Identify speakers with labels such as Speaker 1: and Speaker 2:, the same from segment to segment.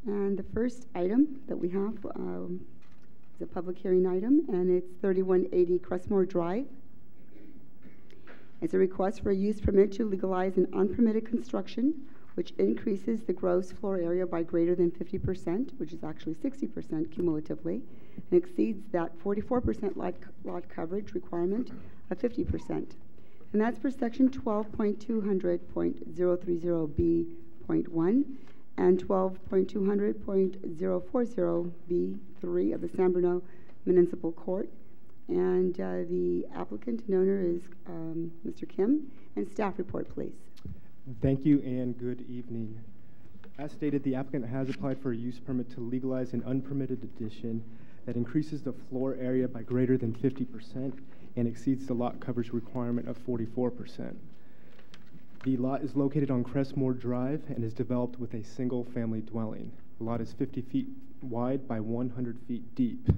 Speaker 1: And the first item that we have is a public hearing item, and it's 3180 Crestmoor Drive. It's a request for a use permit to legalize an unpermitted construction which increases the gross floor area by greater than 50%, which is actually 60% cumulatively, and exceeds that 44% lot coverage requirement of 50%. And that's for section 12.200.030B.1 and 12.200.040B3 of the San Bruno Municipal Court. And the applicant and owner is Mr. Kim. And staff report, please.
Speaker 2: Thank you and good evening. As stated, the applicant has applied for a use permit to legalize an unpermitted addition that increases the floor area by greater than 50% and exceeds the lot coverage requirement of 44%. The lot is located on Crestmoor Drive and is developed with a single-family dwelling. The lot is 50 feet wide by 100 feet deep.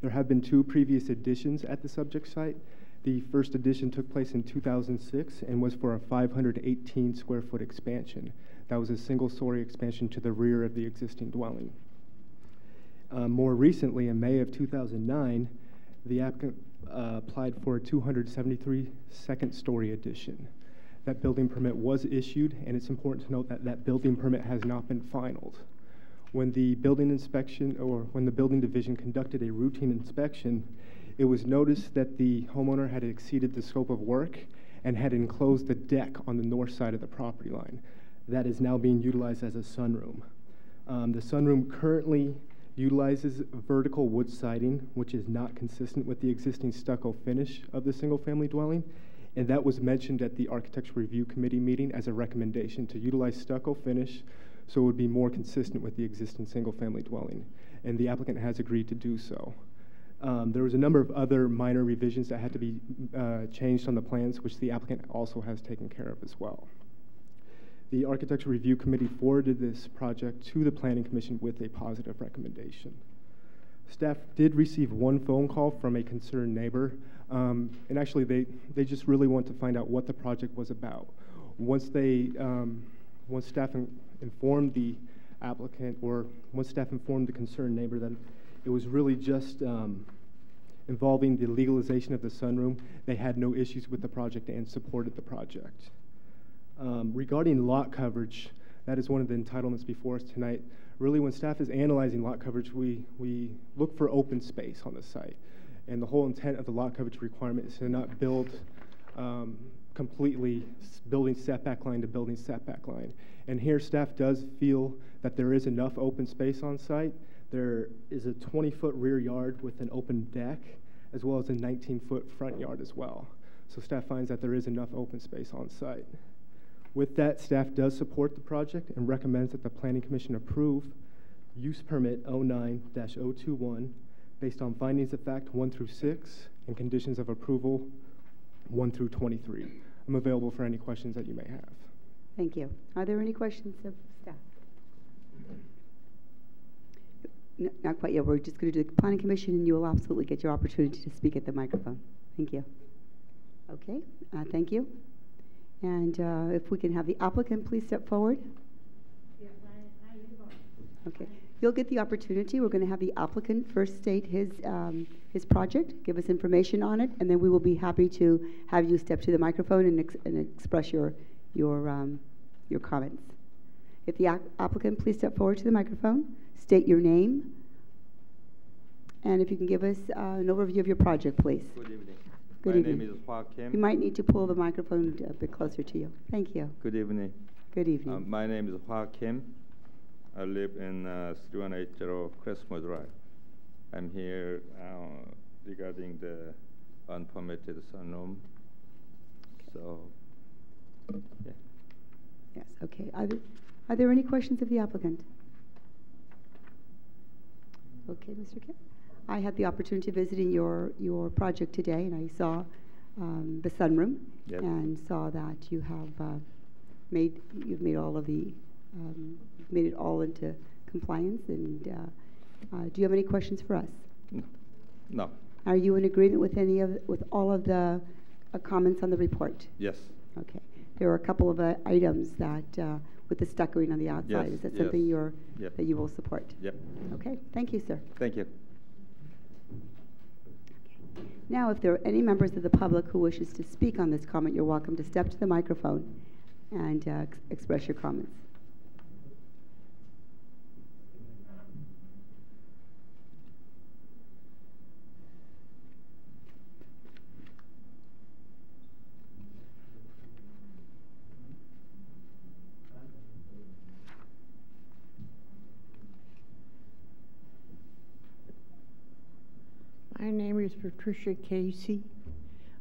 Speaker 2: There have been 2 previous additions at the subject site. The first addition took place in 2006 and was for a 518 square foot expansion. That was a single-story expansion to the rear of the existing dwelling. More recently, in May of 2009, the applicant applied for a 273 second-story addition. That building permit was issued, and it's important to note that that building permit has not been finalized. When the building inspection, or when the building division conducted a routine inspection, it was noticed that the homeowner had exceeded the scope of work and had enclosed the deck on the north side of the property line. That is now being utilized as a sunroom. The sunroom currently utilizes vertical wood siding, which is not consistent with the existing stucco finish of the single-family dwelling, and that was mentioned at the Architecture Review Committee meeting as a recommendation to utilize stucco finish so it would be more consistent with the existing single-family dwelling, and the applicant has agreed to do so. There was a number of other minor revisions that had to be changed on the plans, which the applicant also has taken care of as well. The Architecture Review Committee forwarded this project to the Planning Commission with a positive recommendation. Staff did receive 1 phone call from a concerned neighbor, and actually they just really want to find out what the project was about. Once staff informed the applicant, or once staff informed the concerned neighbor that it was really just involving the legalization of the sunroom, they had no issues with the project and supported the project. Regarding lot coverage, that is one of the entitlements before us tonight. Really, when staff is analyzing lot coverage, we look for open space on the site. And the whole intent of the lot coverage requirement is to not build completely building setback line to building setback line. And here staff does feel that there is enough open space on site. There is a 20-foot rear yard with an open deck, as well as a 19-foot front yard as well. So staff finds that there is enough open space on site. With that, staff does support the project and recommends that the Planning Commission approve use permit 09-021 based on findings of fact 1 through 6 and conditions of approval 1 through 23. I'm available for any questions that you may have.
Speaker 1: Thank you. Are there any questions of staff? No, not quite yet. We're just going to do the Planning Commission, and you will absolutely get your opportunity to speak at the microphone. Thank you. Okay, thank you. And if we can have the applicant please step forward. Yes, okay. You'll get the opportunity. We're going to have the applicant first state his project, give us information on it, and then we will be happy to have you step to the microphone and express your comments. If the applicant please step forward to the microphone, state your name, and if you can give us an overview of your project, please.
Speaker 3: Good evening.
Speaker 1: Good evening.
Speaker 3: My name is Hua Kim.
Speaker 1: You might need to pull the microphone a bit closer to you. Thank you.
Speaker 3: Good evening.
Speaker 1: Good evening.
Speaker 3: My name is Hua Kim. I live in 3180 Crestmoor Drive. I'm here regarding the unpermitted sunroom. So, yeah.
Speaker 1: Yes, okay. Are there any questions of the applicant? Okay, Mr. Kim. I had the opportunity of visiting your project today, and I saw the sunroom,
Speaker 3: yep,
Speaker 1: and saw that you have made it all into compliance. And do you have any questions for us?
Speaker 3: No.
Speaker 1: Are you in agreement with all of the comments on the report?
Speaker 3: Yes.
Speaker 1: Okay. There are a couple of items that with the stuccoing on the outside.
Speaker 3: Yes,
Speaker 1: Is that
Speaker 3: yes.
Speaker 1: something
Speaker 3: Yep.
Speaker 1: that you will support?
Speaker 3: Yep.
Speaker 1: Okay, thank you, sir.
Speaker 3: Thank you.
Speaker 1: Now, if there are any members of the public who wishes to speak on this comment, you're welcome to step to the microphone and express your comments.
Speaker 4: My name is Patricia Casey.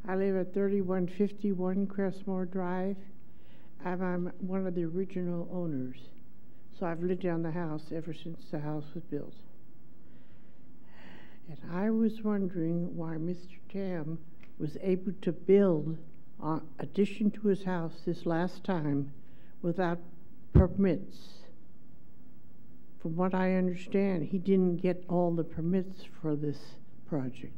Speaker 4: I live at 3151 Crestmoor Drive. I'm one of the original owners. So I've lived on the house ever since the house was built. And I was wondering why Mr. Tam was able to build an addition to his house this last time without permits. From what I understand, he didn't get all the permits for this project.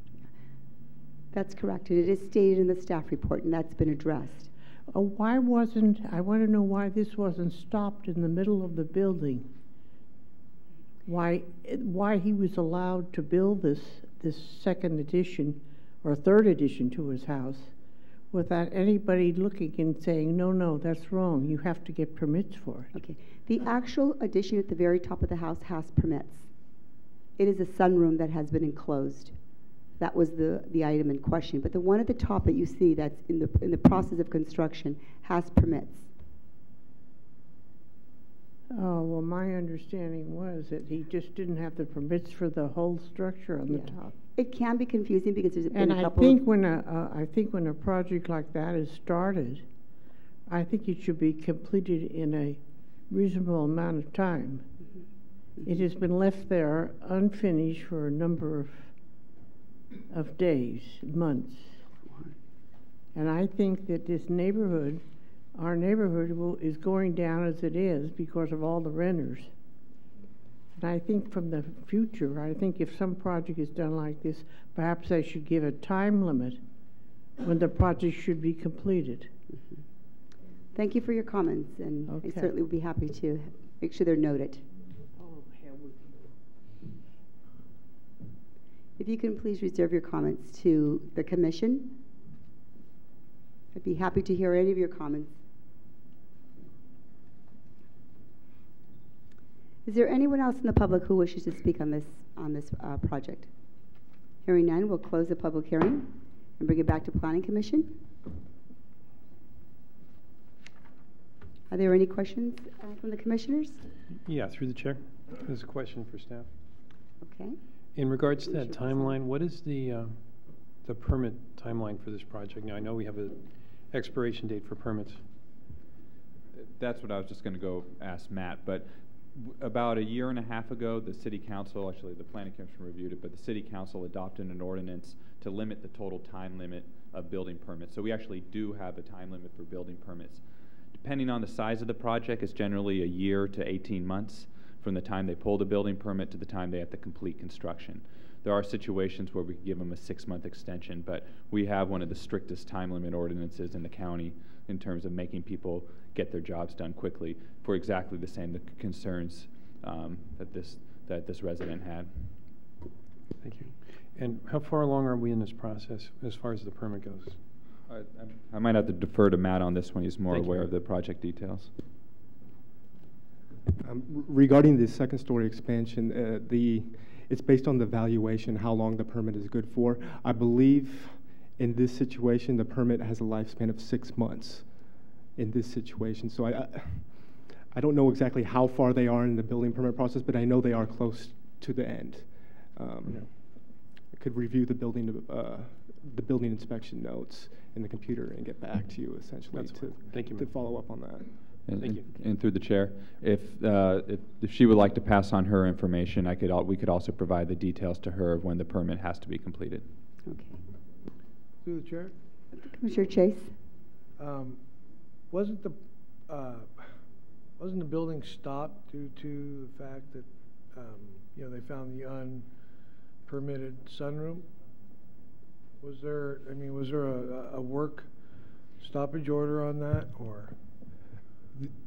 Speaker 1: That's correct, and it is stated in the staff report, and that's been addressed.
Speaker 4: I want to know why this wasn't stopped in the middle of the building. Why he was allowed to build this second addition or third addition to his house without anybody looking and saying, no, that's wrong. You have to get permits for it.
Speaker 1: Okay. The actual addition at the very top of the house has permits. It is a sunroom that has been enclosed. That was the item in question. But the one at the top that you see that's in the process of construction has permits.
Speaker 4: Oh, well, my understanding was that he just didn't have the permits for the whole structure on the top.
Speaker 1: It can be confusing because there's been a couple.
Speaker 4: I think when a project like that is started, I think it should be completed in a reasonable amount of time. Mm-hmm. It has been left there unfinished for a number of days, months. And I think that this neighborhood, our neighborhood is going down as it is because of all the renters. And I think from the future, I think if some project is done like this, perhaps they should give a time limit when the project should be completed.
Speaker 1: Mm-hmm. Thank you for your comments, and
Speaker 4: okay.
Speaker 1: I certainly would be happy to make sure they're noted. If you can please reserve your comments to the commission. I'd be happy to hear any of your comments. Is there anyone else in the public who wishes to speak on this project? Hearing none, we'll close the public hearing and bring it back to Planning Commission. Are there any questions from the commissioners?
Speaker 5: Yeah, through the chair. There's a question for staff.
Speaker 1: Okay.
Speaker 5: In regards to that timeline, what is the permit timeline for this project? Now, I know we have an expiration date for permits.
Speaker 6: That's what I was just going to go ask Matt, but about a year and a half ago, the City Council, actually the Planning Commission reviewed it, but the City Council adopted an ordinance to limit the total time limit of building permits. So we actually do have a time limit for building permits. Depending on the size of the project, it's generally a year to 18 months from the time they pull the building permit to the time they have to complete construction. There are situations where we can give them a 6-month extension, but we have one of the strictest time limit ordinances in the county in terms of making people get their jobs done quickly for exactly the same concerns that this resident had.
Speaker 5: Thank you. And how far along are we in this process as far as the permit goes?
Speaker 6: I might have to defer to Matt on this one. He's more aware of the project details.
Speaker 2: Regarding the second-story expansion, it's based on the valuation, how long the permit is good for. I believe in this situation, the permit has a lifespan of 6 months in this situation. So I don't know exactly how far they are in the building permit process, but I know they are close to the end. I could review the building inspection notes in the computer and get back to you essentially to follow up on that.
Speaker 5: Thank you.
Speaker 6: And through the chair, if she would like to pass on her information, we could also provide the details to her of when the permit has to be completed.
Speaker 1: Okay.
Speaker 7: Through the chair,
Speaker 1: Commissioner Chase.
Speaker 7: Wasn't the building stopped due to the fact that they found the unpermitted sunroom? Was there a work stoppage order on that, or?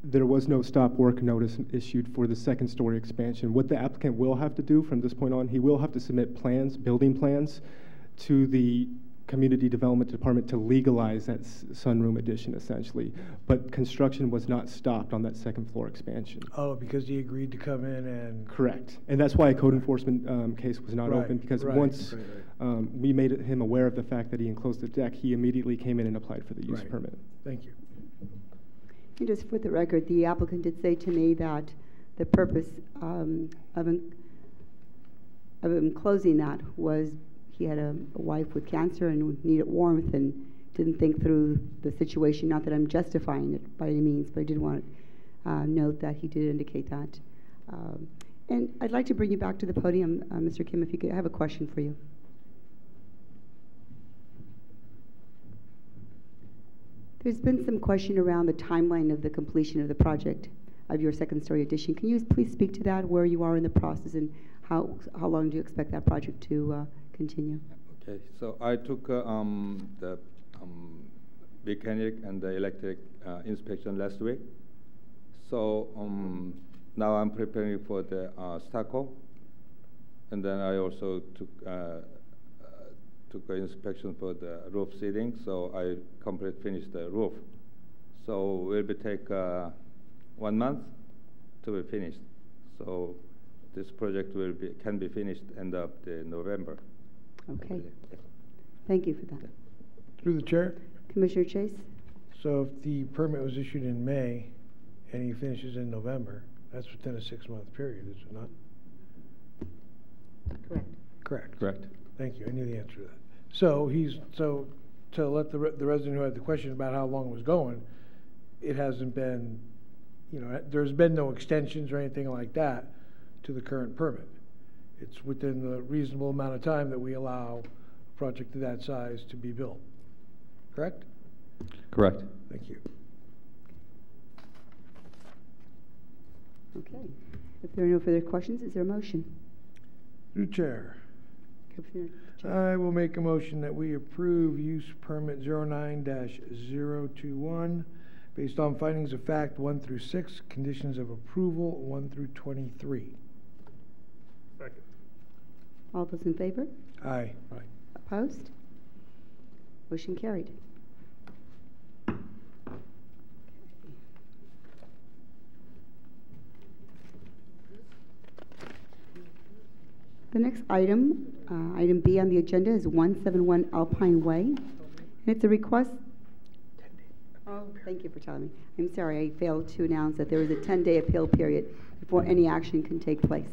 Speaker 2: There was no stop work notice issued for the second story expansion. What the applicant will have to do from this point on, he will have to submit plans, building plans, to the Community Development Department to legalize that sunroom addition, essentially. But construction was not stopped on that second floor expansion.
Speaker 7: Oh, because he agreed to come in and...
Speaker 2: Correct. And that's why a code enforcement case was not open, because once we made him aware of the fact that he enclosed the deck, he immediately came in and applied for the use permit.
Speaker 7: Thank you.
Speaker 1: And just for the record, the applicant did say to me that the purpose of him closing that was he had a wife with cancer and needed warmth and didn't think through the situation. Not that I'm justifying it by any means, but I did want to note that he did indicate that. And I'd like to bring you back to the podium, Mr. Kim, if you could. I have a question for you. There's been some question around the timeline of the completion of the project of your second story addition. Can you please speak to that, where you are in the process, and how long do you expect that project to continue?
Speaker 3: Okay, so I took the mechanic and the electric inspection last week. So now I'm preparing for the stucco, and then I also took an inspection for the roof sealing, so I finished the roof. So it will take 1 month to be finished. So this project can be finished end of November.
Speaker 1: Okay. Thank you for that.
Speaker 7: Through the chair.
Speaker 1: Commissioner Chase?
Speaker 7: So if the permit was issued in May and he finishes in November, that's within a 6-month period, is it not?
Speaker 1: Correct.
Speaker 7: Correct.
Speaker 6: Correct.
Speaker 7: Thank you. I knew the answer to that. So to let the resident who had the question about how long it was going, it hasn't been, there's been no extensions or anything like that to the current permit. It's within the reasonable amount of time that we allow a project of that size to be built. Correct?
Speaker 6: Correct.
Speaker 7: Thank you.
Speaker 1: Okay. If there are no further questions, is there a motion?
Speaker 7: Through chair.
Speaker 1: Commissioner Chase?
Speaker 7: I will make a motion that we approve use permit 09-021 based on findings of fact 1 through 6, conditions of approval 1 through 23.
Speaker 2: Second.
Speaker 1: All those in favor?
Speaker 7: Aye.
Speaker 1: Opposed? Motion carried. The next item, item B on the agenda, is 171 Alpine Way. And it's a request. Oh, thank you for telling me. I'm sorry, I failed to announce that there is a 10-day appeal period before any action can take place.